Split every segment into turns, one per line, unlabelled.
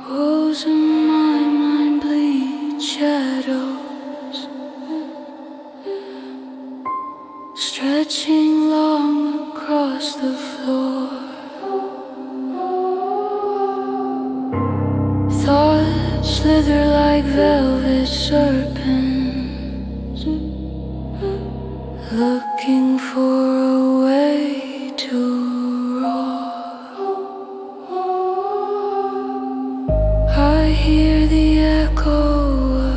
Rose in my mind bleed shadows, stretching long across the floor. Thoughts slither like velvet serpents, looking for a way to roar. I hear the echo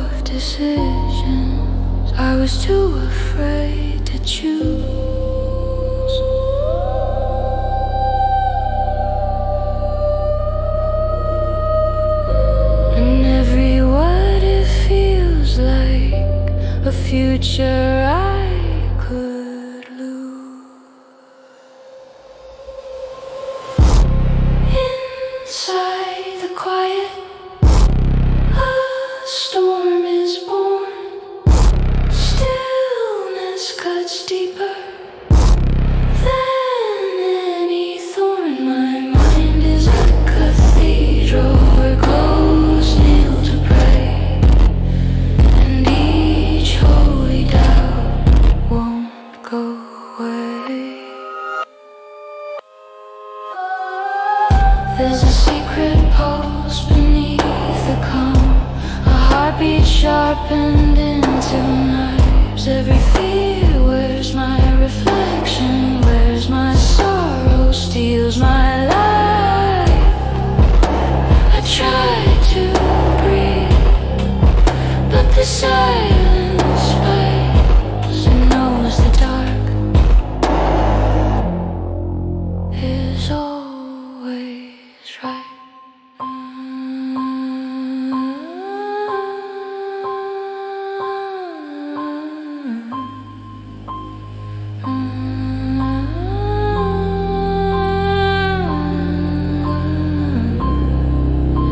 of decisions I was too afraid to choose. And every what it feels like a future I could lose. Inside the quiet, a storm is born. Stillness cuts deeper than any thorn. My mind is a cathedral where ghosts kneel to pray, and each holy doubt won't go away. There's a secret pulse beneath the calm, a heartbeat sharpened into knives. Every fear wears my reflection, wears my sorrow, steals my life. I try to breathe, but the silence bites and knows the dark is always right.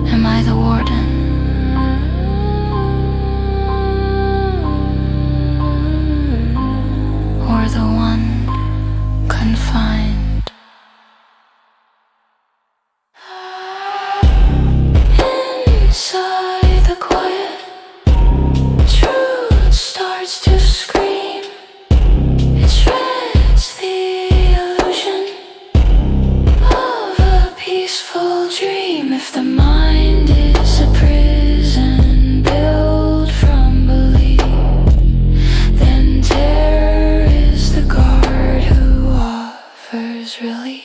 Am I the warden? Or the one confined? Inside the quiet, truth starts to scream. It shreds the illusion of a peaceful dream. If the mind is a prison built from belief, then terror is the guard who offers relief.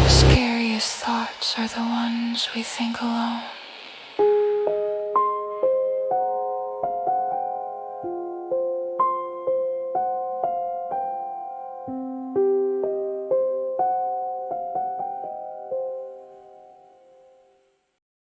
The scariest thoughts are the ones we think alone.